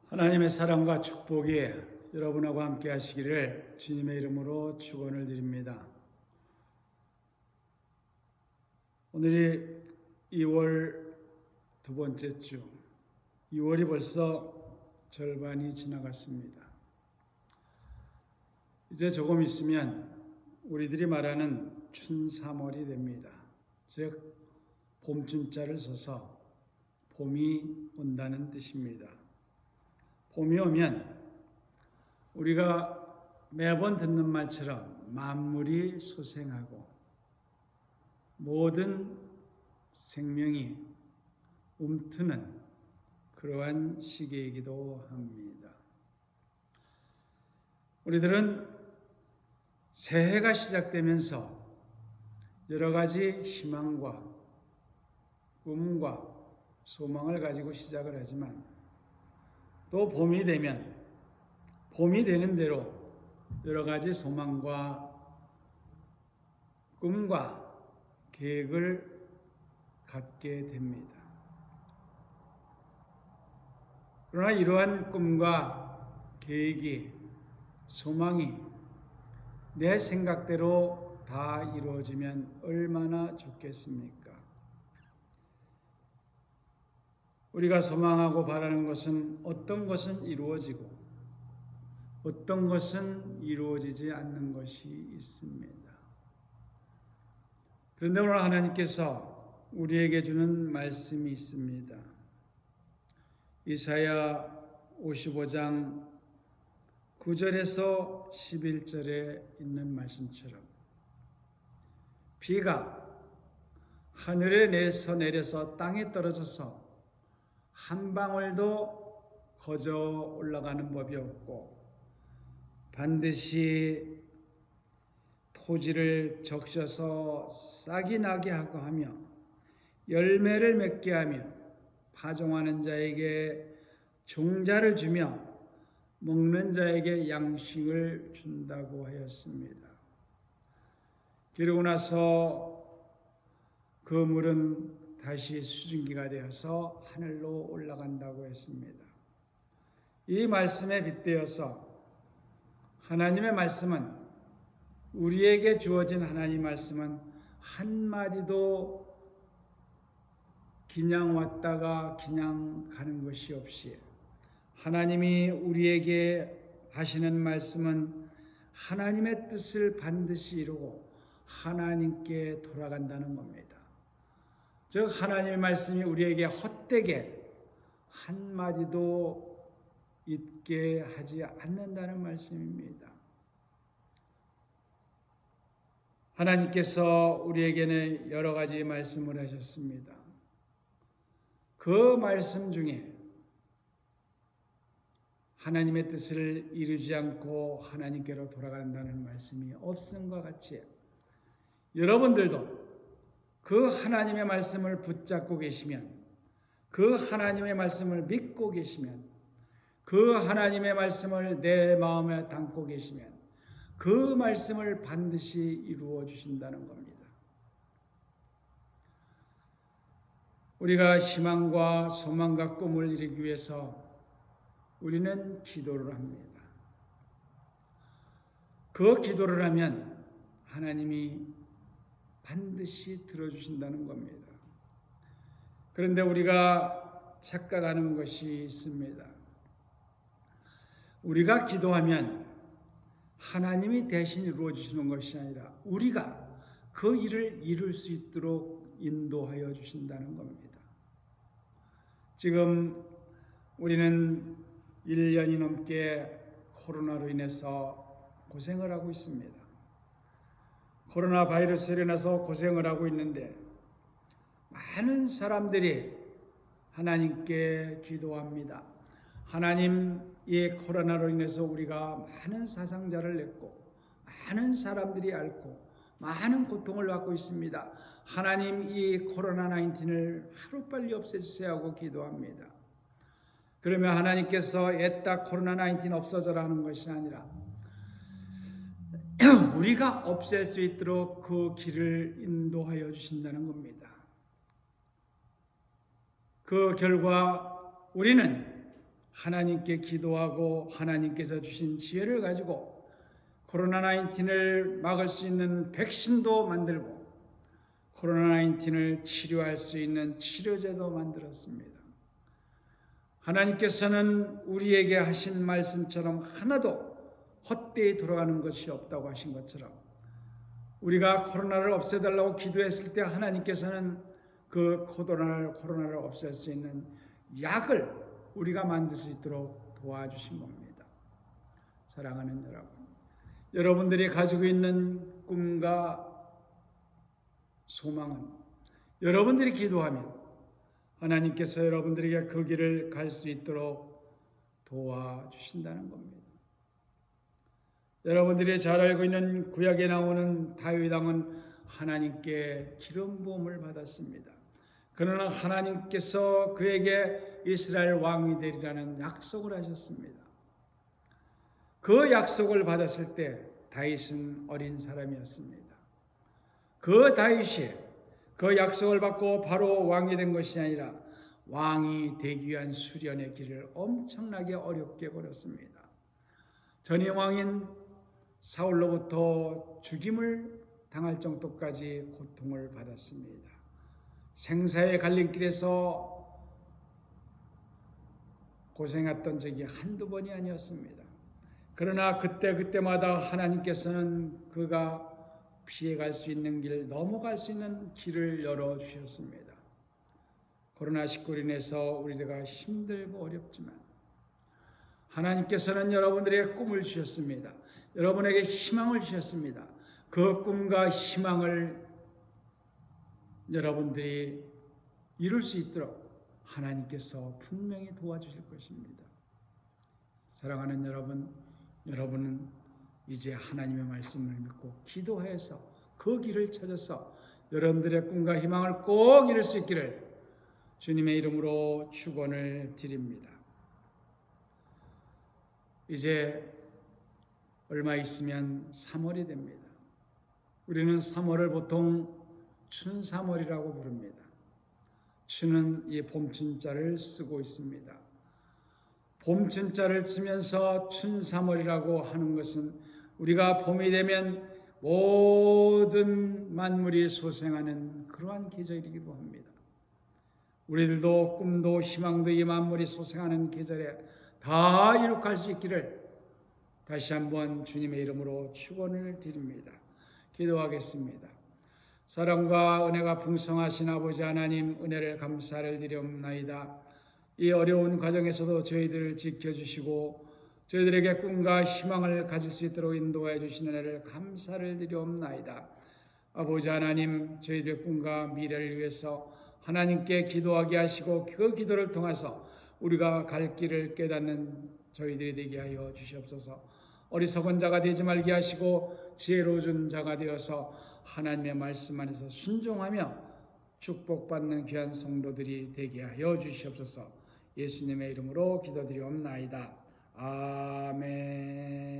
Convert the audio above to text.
하나님의 사랑과 축복이 여러분하고 함께 하시기를 주님의 이름으로 축원을 드립니다. 오늘이 2월 두 번째 주, 2월이 벌써 절반이 지나갔습니다. 이제 조금 있으면 우리들이 말하는 춘3월이 됩니다. 즉 봄춘자를 써서 봄이 온다는 뜻입니다. 봄이 오면 우리가 매번 듣는 말처럼 만물이 소생하고 모든 생명이 움트는 그러한 시기이기도 합니다. 우리들은 새해가 시작되면서 여러 가지 희망과 꿈과 소망을 가지고 시작을 하지만 또 봄이 되면 봄이 되는 대로 여러 가지 소망과 꿈과 계획을 갖게 됩니다. 그러나 이러한 꿈과 계획이 소망이 내 생각대로 다 이루어지면 얼마나 좋겠습니까? 우리가 소망하고 바라는 것은 어떤 것은 이루어지고 어떤 것은 이루어지지 않는 것이 있습니다. 그런데 오늘 하나님께서 우리에게 주는 말씀이 있습니다. 이사야 55장 9절에서 11절에 있는 말씀처럼 비가 하늘에 내려서 땅에 떨어져서 한 방울도 거저 올라가는 법이 없고 반드시 토지를 적셔서 싹이 나게 하고 하며 열매를 맺게 하며 파종하는 자에게 종자를 주며 먹는 자에게 양식을 준다고 하였습니다. 그러고 나서 그 물은 다시 수증기가 되어서 하늘로 올라간다고 했습니다. 이 말씀에 빗대어서 하나님의 말씀은 우리에게 주어진 하나님의 말씀은 한마디도 그냥 왔다가 그냥 가는 것이 없이 하나님이 우리에게 하시는 말씀은 하나님의 뜻을 반드시 이루고 하나님께 돌아간다는 겁니다. 즉 하나님의 말씀이 우리에게 헛되게 한마디도 잊게 하지 않는다는 말씀입니다. 하나님께서 우리에게는 여러 가지 말씀을 하셨습니다. 그 말씀 중에 하나님의 뜻을 이루지 않고 하나님께로 돌아간다는 말씀이 없음과 같이 여러분들도 그 하나님의 말씀을 붙잡고 계시면, 그 하나님의 말씀을 믿고 계시면, 그 하나님의 말씀을 내 마음에 담고 계시면 그 말씀을 반드시 이루어 주신다는 겁니다. 우리가 희망과 소망과 꿈을 이루기 위해서 우리는 기도를 합니다. 그 기도를 하면 하나님이 반드시 들어주신다는 겁니다. 그런데 우리가 착각하는 것이 있습니다. 우리가 기도하면 하나님이 대신 이루어주시는 것이 아니라 우리가 그 일을 이룰 수 있도록 인도하여 주신다는 겁니다. 지금 우리는 1년이 넘게 코로나로 인해서 고생을 하고 있습니다. 코로나 바이러스로 인해서 고생을 하고 있는데 많은 사람들이 하나님께 기도합니다. 하나님, 이 코로나로 인해서 우리가 많은 사상자를 냈고 많은 사람들이 앓고 많은 고통을 받고 있습니다. 하나님, 이 코로나19을 하루빨리 없애주세요 하고 기도합니다. 그러면 하나님께서 애따 코로나19 없어져라는 것이 아니라 우리가 없앨 수 있도록 그 길을 인도하여 주신다는 겁니다. 그 결과 우리는 하나님께 기도하고 하나님께서 주신 지혜를 가지고 코로나19을 막을 수 있는 백신도 만들고 코로나19을 치료할 수 있는 치료제도 만들었습니다. 하나님께서는 우리에게 하신 말씀처럼 하나도 헛되이 돌아가는 것이 없다고 하신 것처럼 우리가 코로나를 없애달라고 기도했을 때 하나님께서는 그 코로나를 없앨 수 있는 약을 우리가 만들 수 있도록 도와주신 겁니다. 사랑하는 여러분, 여러분들이 가지고 있는 꿈과 소망은 여러분들이 기도하면 하나님께서 여러분들에게 그 길을 갈 수 있도록 도와주신다는 겁니다. 여러분들이 잘 알고 있는 구약에 나오는 다윗 왕은 하나님께 기름 부음을 받았습니다. 그러나 하나님께서 그에게 이스라엘 왕이 되리라는 약속을 하셨습니다. 그 약속을 받았을 때 다윗은 어린 사람이었습니다. 그 다윗이 그 약속을 받고 바로 왕이 된 것이 아니라 왕이 되기 위한 수련의 길을 엄청나게 어렵게 걸었습니다. 전임 왕인 사울로부터 죽임을 당할 정도까지 고통을 받았습니다. 생사의 갈림길에서 고생했던 적이 한두 번이 아니었습니다. 그러나 그때마다 하나님께서는 그가 피해갈 수 있는 길, 넘어갈 수 있는 길을 열어주셨습니다. 코로나19로 인해서 우리가 힘들고 어렵지만 하나님께서는 여러분들에게 꿈을 주셨습니다. 여러분에게 희망을 주셨습니다. 그 꿈과 희망을 여러분들이 이룰 수 있도록 하나님께서 분명히 도와주실 것입니다. 사랑하는 여러분, 여러분은 이제 하나님의 말씀을 믿고 기도해서 그 길을 찾아서 여러분들의 꿈과 희망을 꼭 이룰 수 있기를 주님의 이름으로 축원을 드립니다. 이제 얼마 있으면 3월이 됩니다. 우리는 3월을 보통 춘3월이라고 부릅니다. 춘은 이 봄춘자를 쓰고 있습니다. 봄춘자를 쓰면서 춘3월이라고 하는 것은 우리가 봄이 되면 모든 만물이 소생하는 그러한 계절이기도 합니다. 우리들도 꿈도 희망도 이 만물이 소생하는 계절에 다 이룩할 수 있기를 다시 한번 주님의 이름으로 축원을 드립니다. 기도하겠습니다. 사랑과 은혜가 풍성하신 아버지 하나님, 은혜를 감사를 드리옵나이다. 이 어려운 과정에서도 저희들을 지켜주시고 저희들에게 꿈과 희망을 가질 수 있도록 인도해 주시는 은혜를 감사를 드리옵나이다. 아버지 하나님, 저희들의 꿈과 미래를 위해서 하나님께 기도하게 하시고 그 기도를 통해서 우리가 갈 길을 깨닫는 저희들이 되게 하여 주시옵소서. 어리석은 자가 되지 말게 하시고 지혜로운 자가 되어서 하나님의 말씀 안에서 순종하며 축복받는 귀한 성도들이 되게 하여 주시옵소서. 예수님의 이름으로 기도드리옵나이다. 아멘.